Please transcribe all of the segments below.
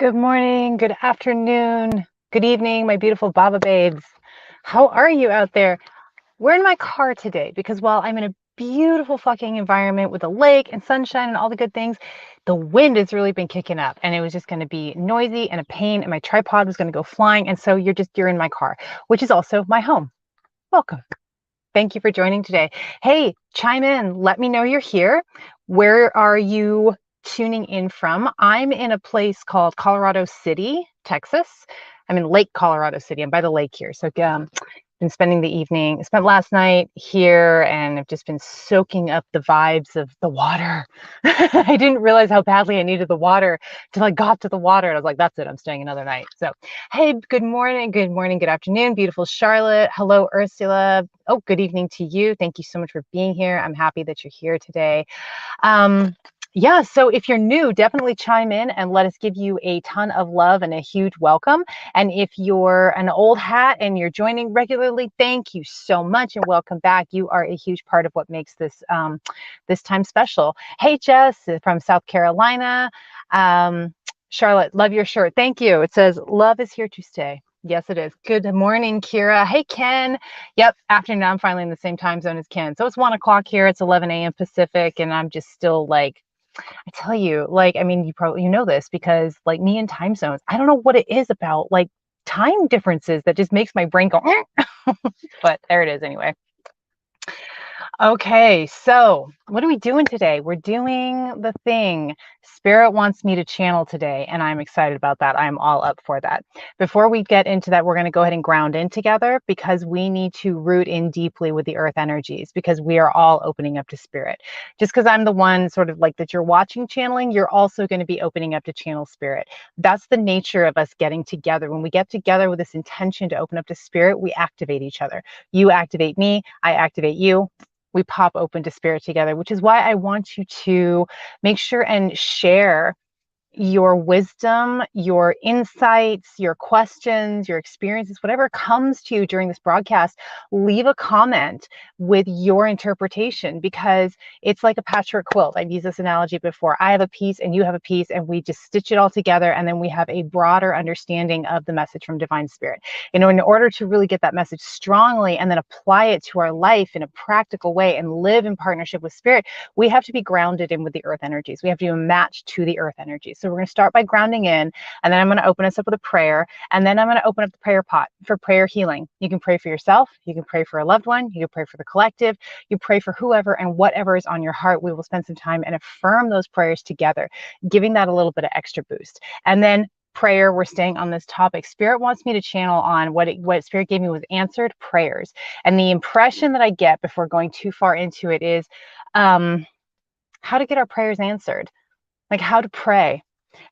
Good morning, good afternoon, good evening, my beautiful Baba babes. How are you out there? We're in my car today because while I'm in a beautiful fucking environment with a lake and sunshine and all the good things, the wind has really been kicking up and it was just going to be noisy and a pain and my tripod was going to go flying. And so you're in my car, which is also my home. Welcome. Thank you for joining today. Hey, chime in. Let me know you're here. Where are you tuning in from? I'm in a place called Colorado City, Texas. I'm in Lake Colorado City. I'm by the lake here. So been spending the evening, spent last night here, and I've just been soaking up the vibes of the water. I didn't realize how badly I needed the water till I got to the water. And I was like, that's it, I'm staying another night. So, hey, good morning, good afternoon, beautiful Charlotte. Hello, Ursula. Oh, good evening to you. Thank you so much for being here. I'm happy that you're here today. Yeah, so if you're new, definitely chime in and let us give you a ton of love and a huge welcome. And if you're an old hat and you're joining regularly, thank you so much and welcome back. You are a huge part of what makes this time special. Hey, Jess from South Carolina. Charlotte, love your shirt. Thank you. It says, love is here to stay. Yes, it is. Good morning, Kira. Hey, Ken. Yep, afternoon. I'm finally in the same time zone as Ken. So it's 1 o'clock here. It's 11 a.m. Pacific, and I'm just still like, I tell you, like, I mean, you know this because like me and time zones, I don't know what it is about like time differences that just makes my brain go, but there it is anyway. Okay, so what are we doing today? We're doing the thing Spirit wants me to channel today, and I'm excited about that. I'm all up for that. Before we get into that, we're going to go ahead and ground in together because we need to root in deeply with the earth energies because we are all opening up to Spirit. Just because I'm the one sort of like that you're watching channeling, you're also going to be opening up to channel Spirit. That's the nature of us getting together. When we get together with this intention to open up to Spirit, we activate each other. You activate me, I activate you. We pop open to Spirit together, which is why I want you to make sure and share your wisdom, your insights, your questions, your experiences, whatever comes to you during this broadcast, leave a comment with your interpretation because it's like a patchwork quilt. I've used this analogy before. I have a piece and you have a piece and we just stitch it all together and then we have a broader understanding of the message from Divine Spirit. You know, in order to really get that message strongly and then apply it to our life in a practical way and live in partnership with Spirit, we have to be grounded in with the earth energies. We have to be matched to the earth energies. So we're going to start by grounding in, and then I'm going to open us up with a prayer, and then I'm going to open up the prayer pot for prayer healing. You can pray for yourself, you can pray for a loved one, you can pray for the collective, you pray for whoever and whatever is on your heart. We will spend some time and affirm those prayers together, giving that a little bit of extra boost. And then prayer, we're staying on this topic. Spirit wants me to channel on what Spirit gave me was answered prayers. And the impression that I get before going too far into it is how to get our prayers answered, like how to pray,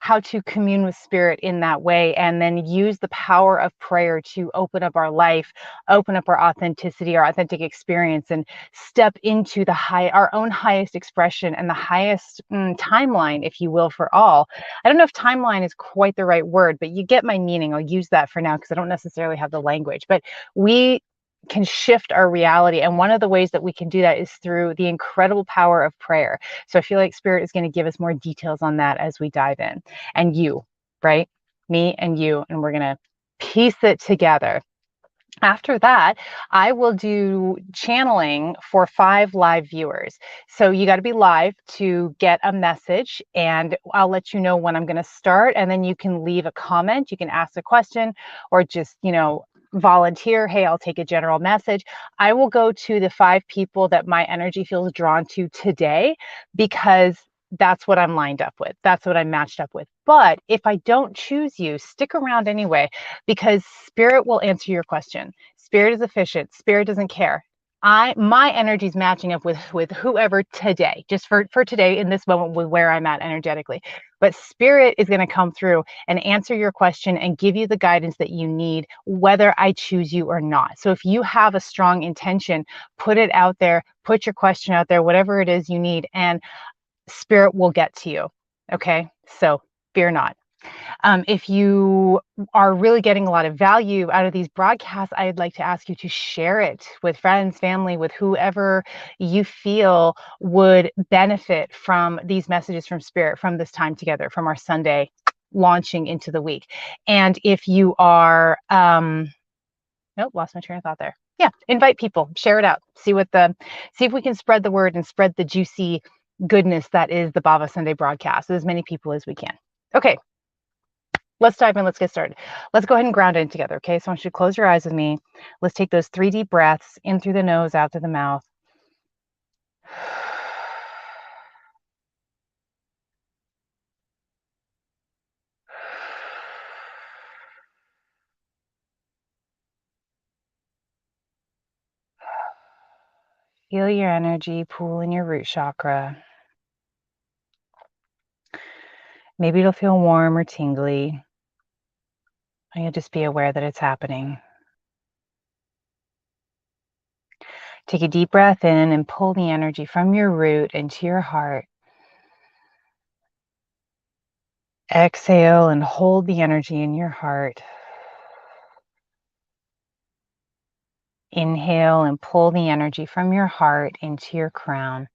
how to commune with Spirit in that way, and then use the power of prayer to open up our life, open up our authenticity, our authentic experience, and step into our own highest expression and the highest timeline, if you will, for all. I don't know if timeline is quite the right word, but you get my meaning. I'll use that for now because I don't necessarily have the language, but we can shift our reality. And one of the ways that we can do that is through the incredible power of prayer. So I feel like Spirit is going to give us more details on that as we dive in. And you, right? Me and you, and we're going to piece it together. After that, I will do channeling for 5 live viewers. So you got to be live to get a message, and I'll let you know when I'm going to start, and then you can leave a comment. You can ask a question or just, volunteer. Hey, I'll take a general message. I will go to the 5 people that my energy feels drawn to today because that's what I'm lined up with. That's what I'm matched up with. But if I don't choose you, stick around anyway, because Spirit will answer your question. Spirit is efficient. Spirit doesn't care. My energy is matching up with whoever today, just for today in this moment with where I'm at energetically. But Spirit is going to come through and answer your question and give you the guidance that you need, whether I choose you or not. So if you have a strong intention, put it out there, put your question out there, whatever it is you need, and Spirit will get to you. Okay, so fear not. If you are really getting a lot of value out of these broadcasts, I'd like to ask you to share it with friends, family, with whoever you feel would benefit from these messages from Spirit, from this time together, from our Sunday launching into the week. And if you are, nope, lost my train of thought there. Yeah, invite people, share it out, see if we can spread the word and spread the juicy goodness that is the Bhava Sunday broadcast, as many people as we can. Okay, let's dive in. Let's get started. Let's go ahead and ground in together. Okay, so I want you to close your eyes with me. Let's take those 3 deep breaths in through the nose, out through the mouth. Feel your energy pool in your root chakra. Maybe it'll feel warm or tingly. And you'll just be aware that it's happening. Take a deep breath in and pull the energy from your root into your heart. Exhale and hold the energy in your heart. Inhale and pull the energy from your heart into your crown.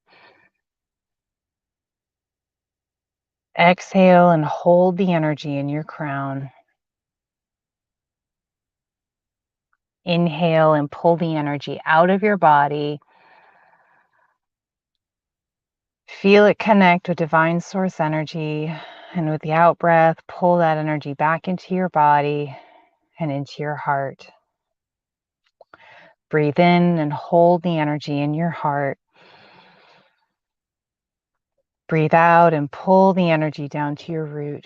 Exhale and hold the energy in your crown. Inhale and pull the energy out of your body. Feel it connect with divine source energy. And with the out breath, pull that energy back into your body and into your heart. Breathe in and hold the energy in your heart. Breathe out and pull the energy down to your root.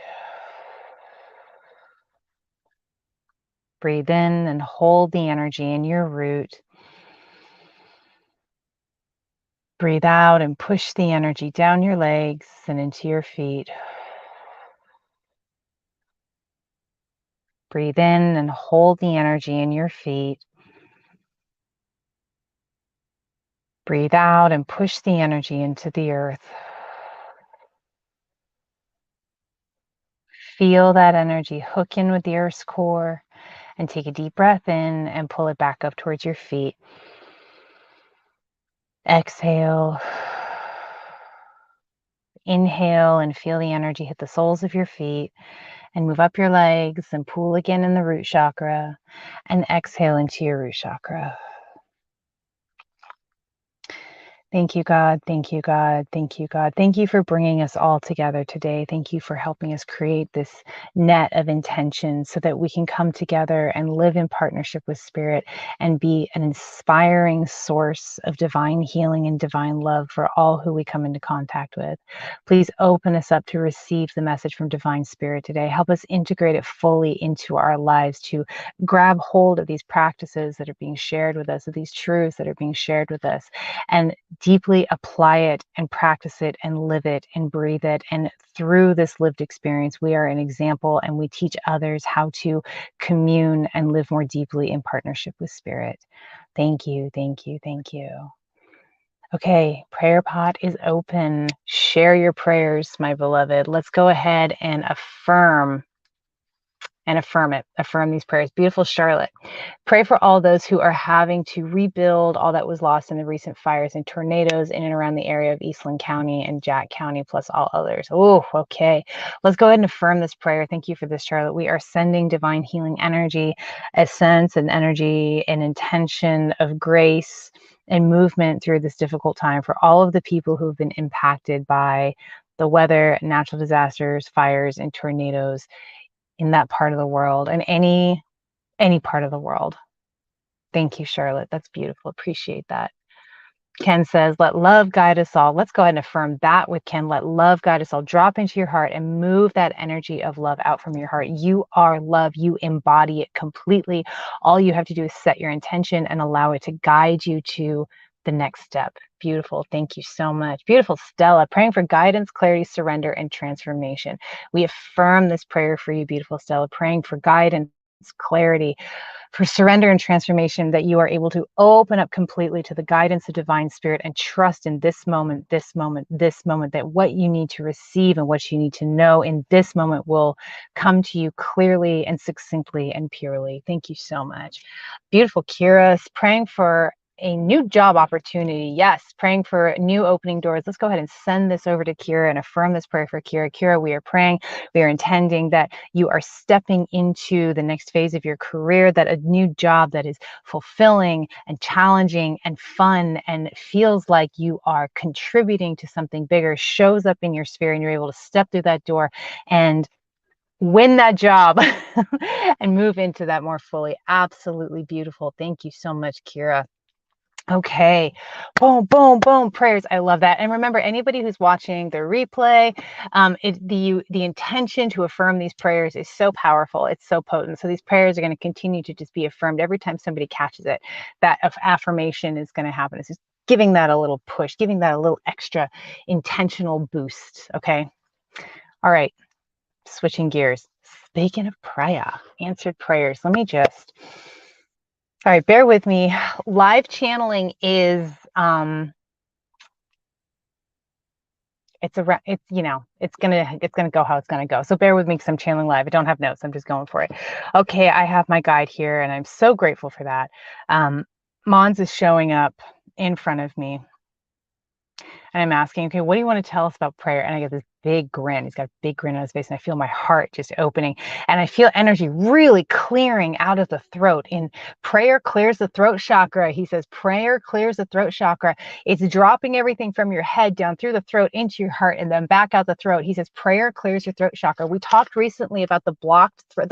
Breathe in and hold the energy in your root. Breathe out and push the energy down your legs and into your feet. Breathe in and hold the energy in your feet. Breathe out and push the energy into the earth. Feel that energy hook in with the earth's core and take a deep breath in and pull it back up towards your feet. Exhale. Inhale and feel the energy hit the soles of your feet and move up your legs and pool again in the root chakra and exhale into your root chakra. Thank you, God. Thank you, God. Thank you, God. Thank you for bringing us all together today. Thank you for helping us create this net of intention so that we can come together and live in partnership with Spirit and be an inspiring source of divine healing and divine love for all who we come into contact with. Please open us up to receive the message from Divine Spirit today. Help us integrate it fully into our lives, to grab hold of these practices that are being shared with us, of these truths that are being shared with us, and deeply apply it and practice it and live it and breathe it. And through this lived experience, we are an example and we teach others how to commune and live more deeply in partnership with Spirit. Thank you, thank you, thank you. Okay, prayer pot is open. Share your prayers, my beloved. Let's go ahead and affirm it. Affirm these prayers. Beautiful Charlotte. Pray for all those who are having to rebuild all that was lost in the recent fires and tornadoes in and around the area of Eastland County and Jack County, plus all others. Oh, okay. Let's go ahead and affirm this prayer. Thank you for this, Charlotte. We are sending divine healing energy, a sense and energy and intention of grace and movement through this difficult time for all of the people who have been impacted by the weather, natural disasters, fires, and tornadoes in that part of the world and any part of the world. Thank you, Charlotte. That's beautiful. Appreciate that. Ken says, let love guide us all. Let's go ahead and affirm that with Ken. Let love guide us all. Drop into your heart and move that energy of love out from your heart. You are love. You embody it completely. All you have to do is set your intention and allow it to guide you to the next step. Beautiful. Thank you so much. Beautiful. Stella, praying for guidance, clarity, surrender, and transformation. We affirm this prayer for you, beautiful Stella, praying for guidance, clarity, for surrender and transformation, that you are able to open up completely to the guidance of Divine Spirit and trust in this moment, that what you need to receive and what you need to know in this moment will come to you clearly and succinctly and purely. Thank you so much. Beautiful Kira, praying for a new job opportunity. Yes, praying for new opening doors. Let's go ahead and send this over to Kira and affirm this prayer for Kira. Kira, we are praying, we are intending that you are stepping into the next phase of your career, that a new job that is fulfilling and challenging and fun and feels like you are contributing to something bigger shows up in your sphere, and you're able to step through that door and win that job and move into that more fully. Absolutely beautiful. Thank you so much, Kira. Okay, boom, boom, boom, prayers. I love that. And remember, anybody who's watching the replay, the intention to affirm these prayers is so powerful. It's so potent. So these prayers are going to continue to just be affirmed every time somebody catches it. That affirmation is going to happen. It's just giving that a little push, giving that a little extra intentional boost. Okay. All right. Switching gears. Speaking of prayer, answered prayers. Let me just. All right, bear with me. Live channeling is it's gonna go how it's gonna go. So bear with me because I'm channeling live. I don't have notes. I'm just going for it. Okay, I have my guide here, and I'm so grateful for that. Mons is showing up in front of me, and I'm asking, okay, what do you want to tell us about prayer? And I get this big grin. He's got a big grin on his face, and I feel my heart just opening, and I feel energy really clearing out of the throat. In prayer clears the throat chakra. He says prayer clears the throat chakra. It's dropping everything from your head down through the throat into your heart and then back out the throat. He says prayer clears your throat chakra. We talked recently about the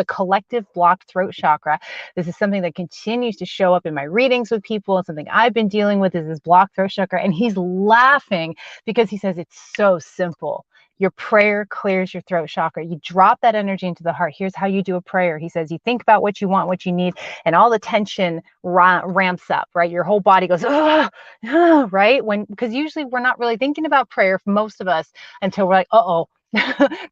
collective blocked throat chakra. This is something that continues to show up in my readings with people, and something I've been dealing with is this blocked throat chakra. And he's laughing because he says it's so simple. Your prayer clears your throat chakra. You drop that energy into the heart. Here's how you do a prayer. He says you think about what you want, what you need, and all the tension ramps up, right? Your whole body goes, right? Because usually we're not really thinking about prayer for most of us until we're like, uh-oh,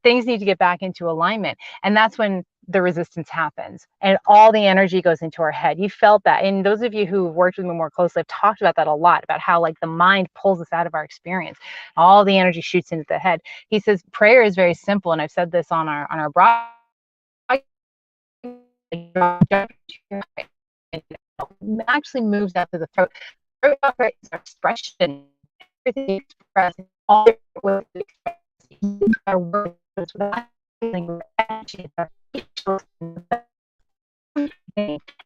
things need to get back into alignment. And that's when the resistance happens and all the energy goes into our head. You felt that. And those of you who have worked with me more closely, I've talked about that a lot, about how like the mind pulls us out of our experience. All the energy shoots into the head. He says prayer is very simple. And I've said this on our broadcast. Actually moves out to the throat. Throat chakra is our expression. Everything expressed, all our words without feeling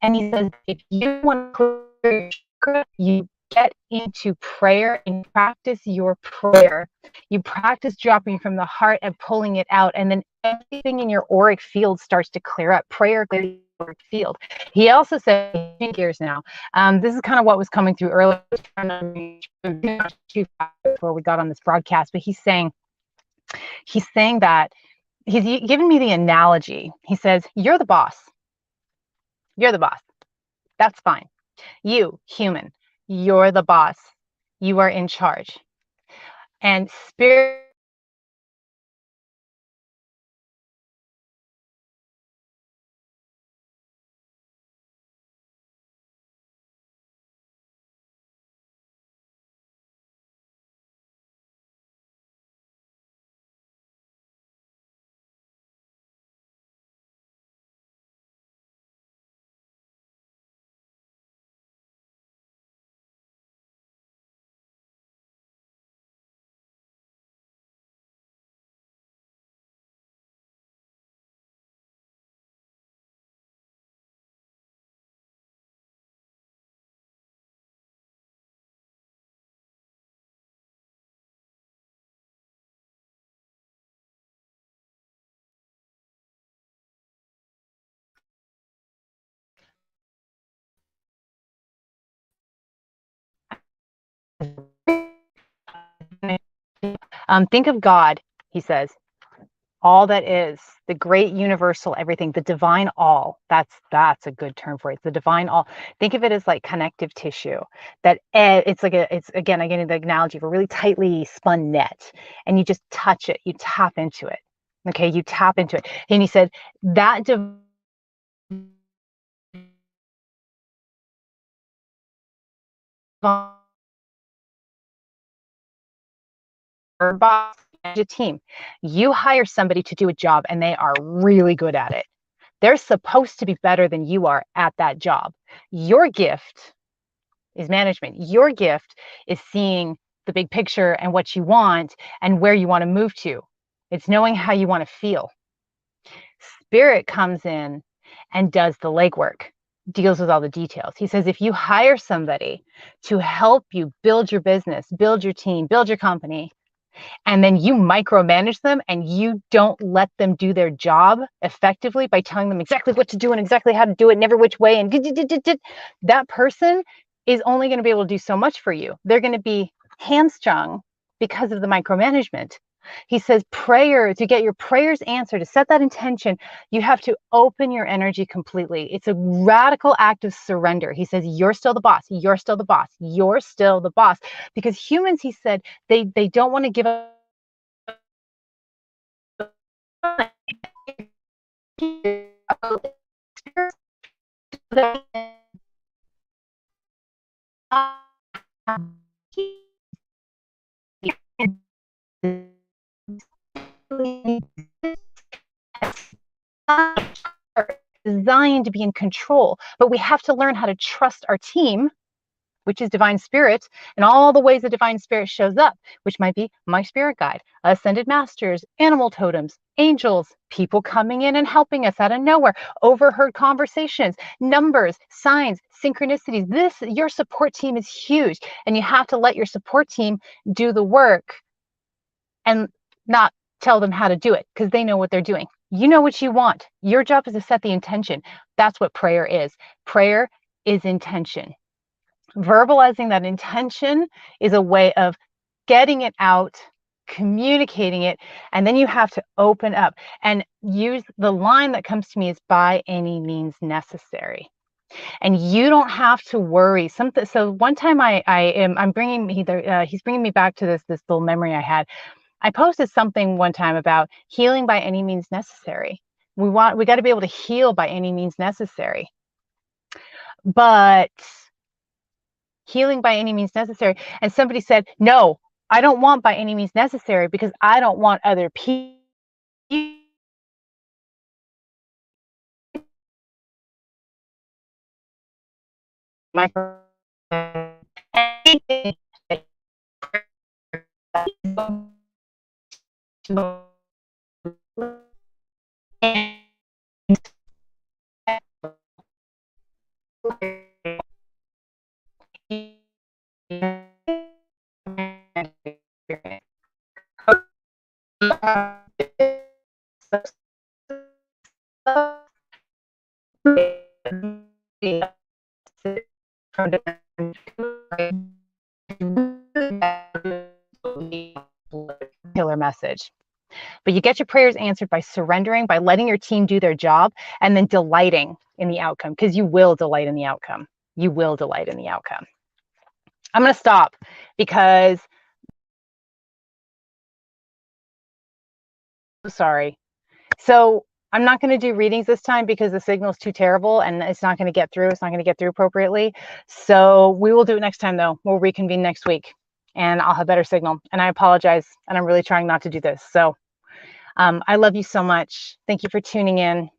and he says, if you want to clear your chakra, you get into prayer and practice your prayer. You practice dropping from the heart and pulling it out, and then everything in your auric field starts to clear up. Prayer clears the auric field. He also said, gears now. This is kind of what was coming through earlier before we got on this broadcast, but he's saying that he's given me the analogy. He says, you're the boss. You're the boss. That's fine. You, human, you're the boss. You are in charge. And spirit think of God, he says, all that is, the great universal everything, the divine all. That's a good term for it. It's the divine all. Think of it as like connective tissue. That it's like it's again the analogy of a really tightly spun net, and you just touch it, you tap into it. Okay, you tap into it. And he said that divine boss, a team. You hire somebody to do a job and they are really good at it. They're supposed to be better than you are at that job. Your gift is management. Your gift is seeing the big picture and what you want and where you want to move to. It's knowing how you want to feel. Spirit comes in and does the legwork, deals with all the details. He says, if you hire somebody to help you build your business, build your team, build your company, and then you micromanage them and you don't let them do their job effectively by telling them exactly what to do and exactly how to do it and every which way, and that person is only going to be able to do so much for you. They're going to be hamstrung because of the micromanagement. He says prayer, to get your prayers answered, to set that intention, you have to open your energy completely. It's a radical act of surrender. He says, you're still the boss. You're still the boss. You're still the boss. Because humans, he said, they don't want to give up. Designed to be in control, but we have to learn how to trust our team, which is divine spirit, and all the ways the divine spirit shows up, which might be my spirit guide, ascended masters, animal totems, angels, people coming in and helping us out of nowhere, overheard conversations, numbers, signs, synchronicities. Your support team is huge, and you have to let your support team do the work and not tell them how to do it, because they know what they're doing. You know what you want. Your job is to set the intention. That's what prayer is. Prayer is intention. Verbalizing that intention is a way of getting it out, communicating it, and then you have to open up and use the line that comes to me is by any means necessary. And you don't have to worry. So one time I'm bringing he's bringing me back to this little memory I had. I posted something one time about healing by any means necessary. We got to be able to heal by any means necessary. But healing by any means necessary. And somebody said, no, I don't want by any means necessary because I don't want other people. Killer message. But you get your prayers answered by surrendering, by letting your team do their job, and then delighting in the outcome, because you will delight in the outcome. You will delight in the outcome. I'm going to stop because, sorry. So I'm not going to do readings this time because the signal is too terrible and it's not going to get through. It's not going to get through appropriately. So we will do it next time, though. We'll reconvene next week and I'll have better signal. And I apologize. And I'm really trying not to do this. So I love you so much. Thank you for tuning in.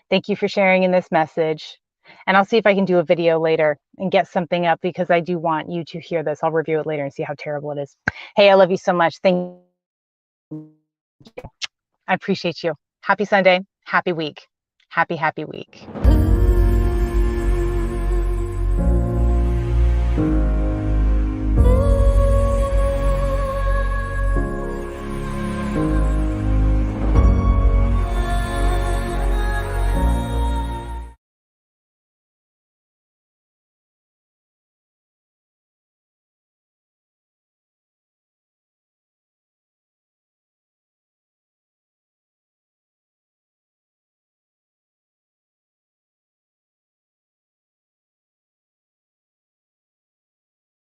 Thank you for sharing in this message. And I'll see if I can do a video later and get something up because I do want you to hear this. I'll review it later and see how terrible it is. Hey, I love you so much. Thank you. I appreciate you. Happy Sunday. Happy week. Happy week.